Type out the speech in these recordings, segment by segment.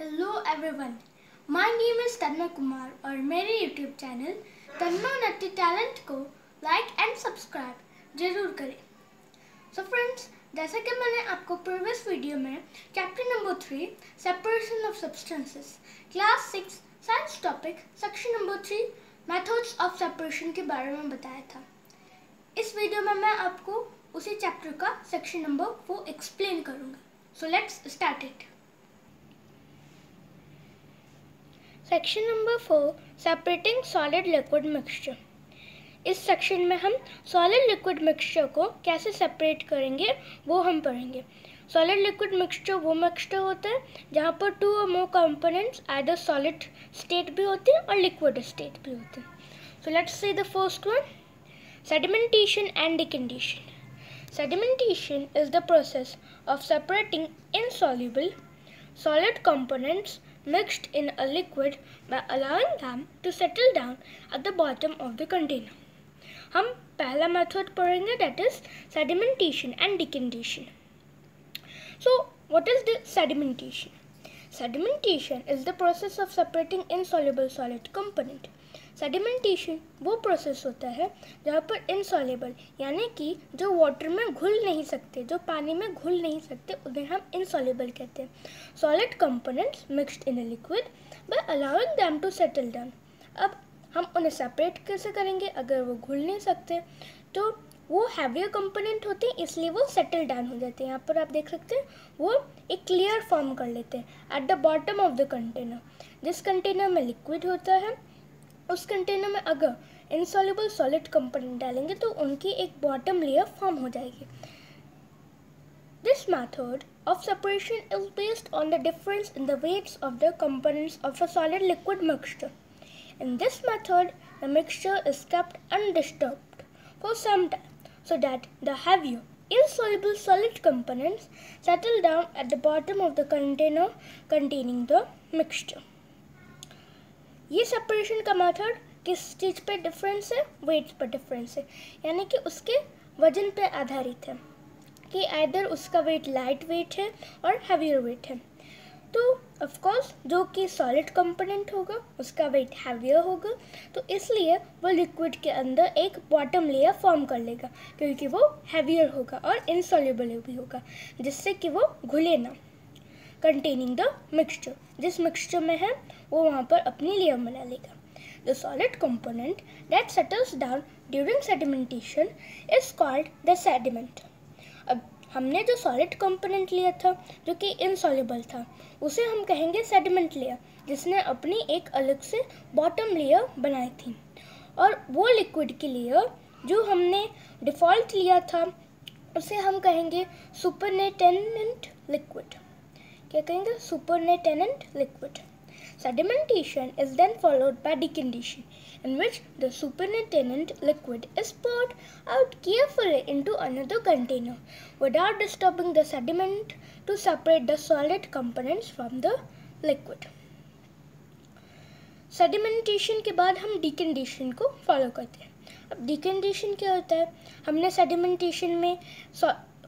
Hello everyone, my name is तन्ना कुमार और मेरे YouTube channel तन्ना Nutty talent को लाइक एंड सब्सक्राइब जरूर करें। सो फ्रेंड्स, जैसा कि मैंने आपको प्रीवियस वीडियो में chapter number 3 separation of substances class 6 science topic section number 3 methods of separation के बारे में बताया था। इस वीडियो में मैं आपको उसी चैप्टर का सेक्शन नंबर 4 एक्सप्लेन करूँगा। So let's start it. Section number 4 separating solid liquid mixture. इस सेक्शन में हम सॉलिड लिक्विड मिक्सचर को कैसे सेपरेट करेंगे वो हम पढ़ेंगे। सॉलिड लिक्विड मिक्सचर वो मिक्सचर होता है जहाँ पर 2 और more components either solid state भी होते हैं और लिक्विड स्टेट भी होते हैं। So let's see the first one, sedimentation and decantation. Sedimentation is the process of separating insoluble solid components mixed in a liquid by allowing them to settle down at the bottom of the container. हम पहला method पढ़ेंगे, that is sedimentation and decantation. So what is the sedimentation? Sedimentation is the process of separating insoluble solid component. Sedimentation वो process होता है जहाँ पर insoluble यानी कि जो वाटर में घुल नहीं सकते, जो पानी में घुल नहीं सकते, उन्हें हम इनसॉल्युबल कहते हैं। Solid components mixed in a liquid by allowing them to settle down. अब हम उन्हें सेपरेट कैसे करेंगे? अगर वो घुल नहीं सकते तो वो हैवियर कंपोनेंट होते हैं, इसलिए वो सेटल डाउन हो जाते हैं। यहाँ पर आप देख सकते हैं वो एक क्लियर फॉर्म कर लेते हैं eight the bottom of the container. जिस कंटेनर में लिक्विड होता है उस कंटेनर में अगर इनसॉल्युबल सॉलिड कंपोनेंट डालेंगे तो उनकी एक बॉटम लेयर फॉर्म हो जाएगी। This method of separation is based on the difference in the weights of the components of a solid liquid mixture. In this method the mixture is kept undisturbed for some time so that the heavier insoluble solid components settle down at the bottom of the container containing the mixture. ये separation का method किस चीज़ पे difference है? Weights पर difference है, यानी कि उसके वजन पे आधारित है कि आइदर उसका वेट लाइट वेट है और हैवियर वेट है। तो ऑफ कोर्स जो कि सॉलिड कंपोनेंट होगा उसका वेट हैवियर होगा, तो इसलिए वो लिक्विड के अंदर एक बॉटम लेयर फॉर्म कर लेगा क्योंकि वो हैवियर होगा और इनसॉल्युबल भी होगा, जिससे कि वो घुले ना। कंटेनिंग द मिक्सचर, जिस मिक्सचर में है वो वहाँ पर अपनी लेयर बना लेगा। The solid component that settles down during sedimentation is called the sediment. अब हमने जो सॉलिड कंपोनेंट लिया था जो कि इनसॉल्युबल था उसे हम कहेंगे सेडिमेंट लेयर, जिसने अपनी एक अलग से बॉटम लेयर बनाई थी। और वो लिक्विड की लेयर जो हमने डिफ़ॉल्ट लिया था उसे हम कहेंगे सुपरनेटेनेंट लिक्विड। क्या कहेंगे? सुपरनेटेनेंट liquid. Sedimentation is then followed by decantation, in which the supernatant liquid is poured out carefully into another container without disturbing the sediment to separate the solid components from the liquid. Sedimentation के बाद हम decantation को follow करते हैं। अब decantation क्या होता है? हमने sedimentation में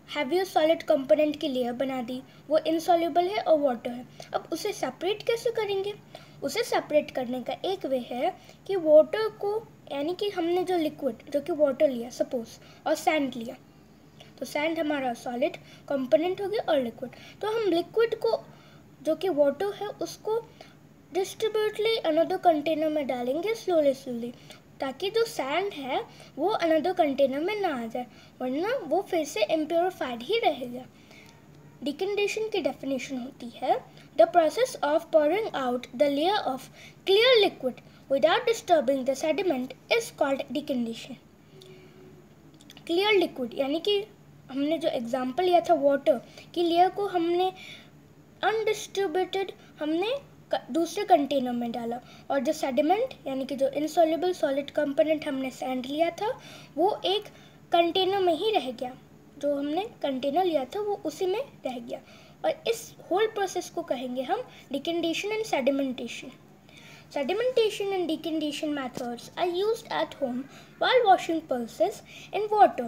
हैवियर सॉलिड कंपोनेंट की लेयर बना दी, वो इनसॉल्युबल है और वाटर है। अब उसे सेपरेट कैसे करेंगे? उसे सेपरेट करने का एक वे है कि वाटर को, यानी कि हमने जो लिक्विड जो कि वाटर लिया सपोज और सैंड लिया, तो सैंड हमारा सॉलिड कंपोनेंट हो गया और लिक्विड, तो हम लिक्विड को जो कि वाटर है उसको डिस्ट्रीब्यूटली अनदर कंटेनर में डालेंगे स्लोली ताकि जो सैंड है वो अनदर कंटेनर में ना आ जाए, वरना वो फिर से इम्प्योरिफाइड ही रहेगा। डिकंडीशन की डेफिनेशन होती है the process of pouring out the layer of clear liquid without disturbing the sediment is called decantation. Clear liquid यानी कि हमने जो एग्जांपल लिया था वाटर की लेयर को हमने अनडिस्ट्रीब्यूटेड हमने दूसरे कंटेनर में डाला, और जो सेडिमेंट यानी कि जो इनसॉल्युबल सॉलिड कंपोनेंट हमने सैंड लिया था वो एक कंटेनर में ही रह गया, जो हमने कंटेनर लिया था वो उसी में रह गया। और इस होल प्रोसेस को कहेंगे हम decantation and sedimentation. Sedimentation and decantation methods are used at home while washing pulses in water.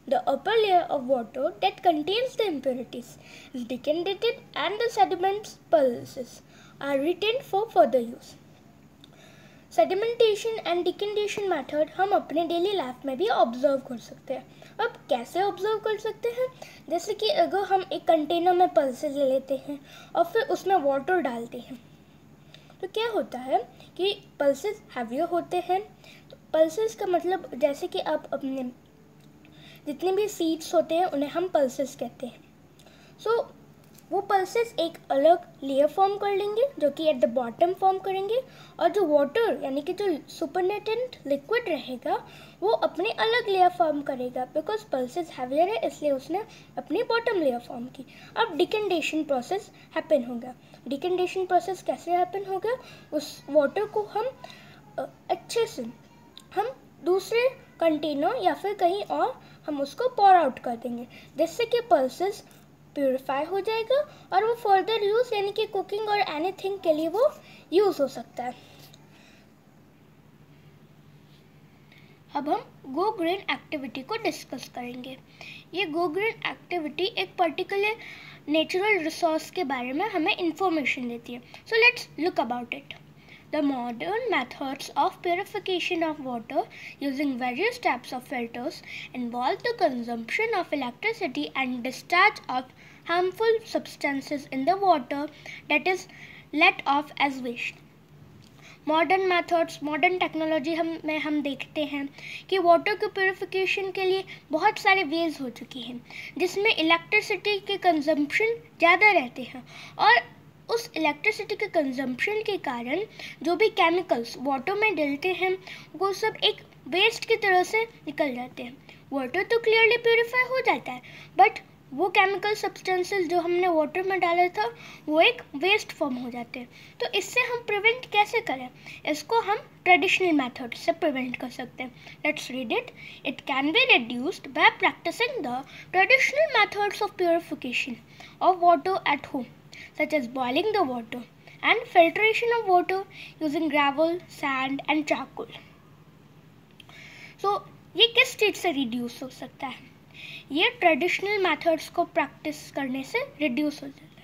The upper layer of water that contains the impurities is decanted and the sediment pulses are retained for further use. Sedimentation and decantation method हम अपने daily life में भी observe कर सकते हैं. अब कैसे observe कर सकते हैं? जैसे कि अगर हम एक कंटेनर में पल्सेस ले लेते हैं और फिर उसमें वाटर डालते हैं तो क्या होता है कि पल्सेस हैवियर होते हैं. तो पल्सेस का मतलब जैसे कि आप अपने जितने भी सीड्स होते हैं उन्हें हम पल्सेस कहते हैं. सो वो पल्सेस एक अलग लेयर फॉर्म कर लेंगे जो कि एट द बॉटम फॉर्म करेंगे और जो वाटर यानी कि जो सुपरनेटेंट लिक्विड रहेगा वो अपने अलग लेयर फॉर्म करेगा. बिकॉज पल्सेस हैवियर है इसलिए उसने अपनी बॉटम लेयर फॉर्म की. अब डिकेंडेशन प्रोसेस हैपन होगा. डिकेंडेशन प्रोसेस कैसे हैपन होगा? उस वाटर को हम अच्छे से हम दूसरे कंटेनर या फिर कहीं और हम उसको पॉर आउट कर देंगे जिससे कि पल्सेस प्योरीफाई हो जाएगा और वो फर्दर यूज़ यानी कि कुकिंग और एनीथिंग के लिए वो यूज़ हो सकता है. अब हम गो ग्रीन एक्टिविटी को डिस्कस करेंगे. ये गो ग्रीन एक्टिविटी एक पर्टिकुलर नेचुरल रिसोर्स के बारे में हमें इंफॉर्मेशन देती है. So let's look about it. The modern methods of purification of water using various types of filters involve the consumption of electricity and discharge of harmful substances in the water that is let off as waste. Modern methods, modern technology हम देखते हैं कि water के purification के लिए बहुत सारे veg हो चुकी हैं जिसमें इलेक्ट्रिसिटी के कंजम्पशन ज़्यादा रहते हैं और उस इलेक्ट्रिसिटी के कंजम्पशन के कारण जो भी केमिकल्स वाटर में डलते हैं वो सब एक वेस्ट की तरह से निकल जाते हैं. वाटर तो क्लियरली प्योरीफाई हो जाता है बट वो केमिकल सब्सटेंसेस जो हमने वाटर में डाला था वो एक वेस्ट फॉर्म हो जाते हैं. तो इससे हम प्रिवेंट कैसे करें? इसको हम ट्रेडिशनल मेथड से प्रिवेंट कर सकते हैं. Let's read it. It can be reduced by practising the traditional methods of purification of water at home such as boiling the water and filtration of water using gravel, sand and charcoal. So ये किस चीज़ से reduce हो सकता है? ये traditional methods को practice करने से रिड्यूस हो जाता है.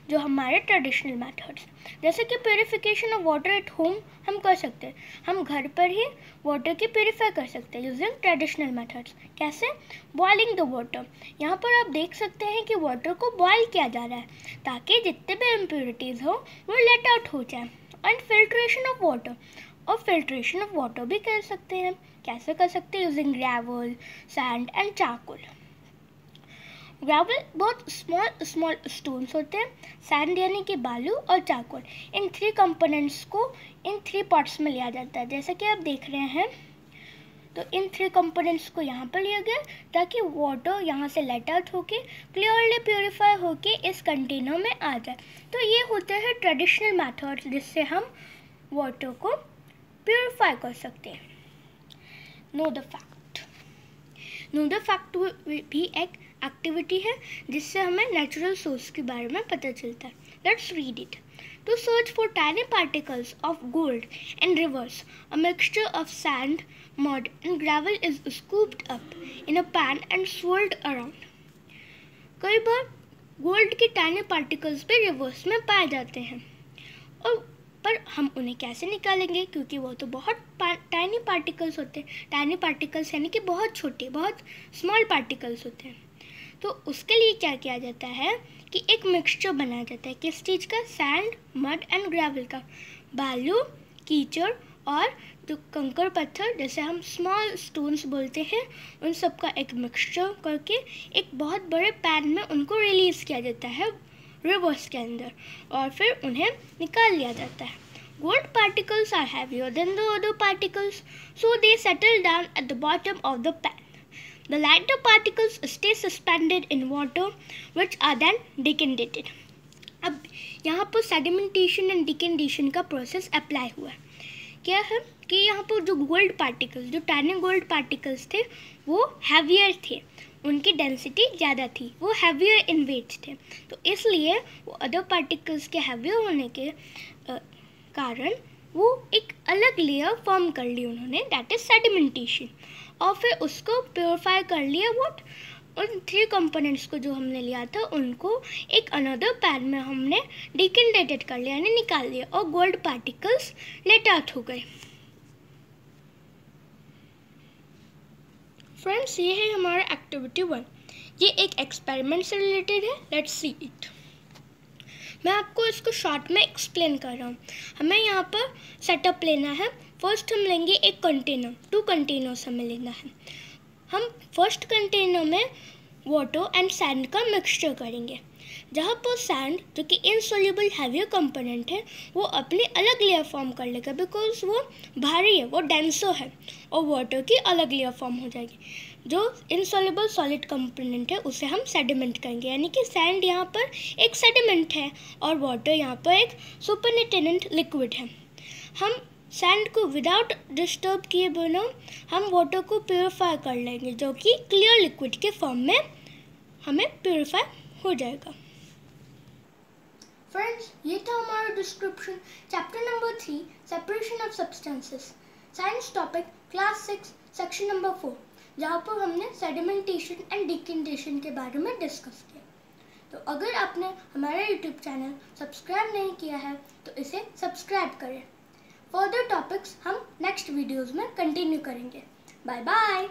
जो हमारे ट्रेडिशनल मेथड्स जैसे कि purification of water at home हम कर सकते हैं. हम घर पर ही वाटर की प्योरीफाई कर सकते हैं यूजिंग ट्रेडिशनल मेथड्स. कैसे? Boiling the water. यहाँ पर आप देख सकते हैं कि वाटर को बॉयल किया जा रहा है ताकि जितने भी इम्प्योरिटीज़ हो वो लेट आउट हो जाए. एंड फिल्ट्रेशन ऑफ वाटर, और फिल्ट्रेशन ऑफ वाटर भी कर सकते हैं. कैसे कर सकते हैं? Using gravel, sand and charcoal. Gravel बहुत स्मॉल स्टोन्स होते हैं. सैंड यानी कि बालू और चारकोल, इन 3 कंपोनेंट्स को इन 3 पार्ट्स में लिया जाता है जैसे कि आप देख रहे हैं. तो इन 3 कंपोनेंट्स को यहाँ पर लिया गया ताकि वाटर यहाँ से लेट आउट होके क्लियरली प्योरीफाई होके इस कंटेनर में आ जाए. तो ये होते हैं ट्रेडिशनल मेथड्स जिससे हम वाटर को प्योरीफाई कर सकते हैं. Know the fact. Know the fact भी एक एक्टिविटी है जिससे हमें नेचुरल सोर्स के बारे में पता चलता है. Let's read it. To search for tiny particles of gold in rivers, a mixture of sand, mud and gravel is scooped up in a pan and swirled around. कई बार गोल्ड के tiny particles भी reverse में पाए जाते हैं और पर हम उन्हें कैसे निकालेंगे क्योंकि वो तो बहुत टाइनी पार्टिकल्स होते हैं. टाइनी पार्टिकल्स यानी कि बहुत छोटे, बहुत स्मॉल पार्टिकल्स होते हैं. तो उसके लिए क्या किया जाता है कि एक मिक्सचर बनाया जाता है. किस चीज़ का? सैंड, मड एंड ग्रेवल का. बालू, कीचड़ और जो कंकड़ पत्थर जैसे हम स्मॉल स्टोन्स बोलते हैं उन सब का एक मिक्सचर करके एक बहुत बड़े पैन में उनको रिलीज़ किया जाता है रिवर्स के अंदर और फिर उन्हें निकाल लिया जाता है. Gold particles are heavier than the other particles so they settle down at the bottom of the pan. The lighter particles stay suspended in water which are then decanted. अब यहाँ पर सेडिमेंटेशन एंड डिकेंडेशन का process apply हुआ है. क्या है कि यहाँ पर जो गोल्ड पार्टिकल्स, जो टाइनी गोल्ड पार्टिकल्स थे वो हैवियर थे, उनकी डेंसिटी ज़्यादा थी, वो हैवियर इन वेट थे. तो इसलिए वो अदर पार्टिकल्स के हैवियर होने के कारण वो एक अलग लेयर फॉर्म कर ली उन्होंने, दैट इज सेडिमेंटेशन. और फिर उसको प्योरीफाई कर लिया। व्हाट, उन 3 कंपोनेंट्स को जो हमने लिया था उनको एक अनदर पैन में हमने डिकेंटेटेड कर लिया, यानी निकाल लिया, और गोल्ड पार्टिकल्स लेट आउट हो गए। फ्रेंड्स, ये है हमारा एक्टिविटी 1। ये एक एक्सपेरिमेंट से रिलेटेड है। Let's see it. मैं आपको इसको शॉर्ट में एक्सप्लेन कर रहा हूँ। हमें यहाँ पर सेटअप लेना है। फर्स्ट हम लेंगे एक कंटेनर, 2 कंटेनर्स हमें लेना है। हम फर्स्ट कंटेनर में वाटर एंड सैंड का मिक्सचर करेंगे। जहाँ पर सैंड, जो कि इनसोल्यूबल हैवियर कंपोनेंट है, वो अपनी अलग लेयर फॉर्म कर लेगा बिकॉज वो भारी है, वो डेंसो है, और वाटर की अलग लेयर फॉर्म हो जाएगी। जो इनसोल्यूबल सॉलिड कंपोनेंट है उसे हम सेडिमेंट करेंगे, यानी कि सैंड यहाँ पर एक सेडिमेंट है और वाटर यहाँ पर एक सुपरनेटेंट लिक्विड है। हम सैंड को विदाउट डिस्टर्ब किए बिना हम वाटर को प्योरीफाई कर लेंगे, जो कि क्लियर लिक्विड के फॉर्म में हमें प्योरीफाई हो जाएगा। फ्रेंड्स, ये था हमारा description chapter number 3 separation of substances, science topic class 6 section number 4, जहाँ पर हमने सेडिमेंटेशन एंड डिकेंटेशन के बारे में डिस्कस किया। तो अगर आपने हमारा यूट्यूब चैनल सब्सक्राइब नहीं किया है तो इसे सब्सक्राइब करें। फर्दर टॉपिक्स हम नेक्स्ट वीडियोज़ में कंटिन्यू करेंगे। Bye bye.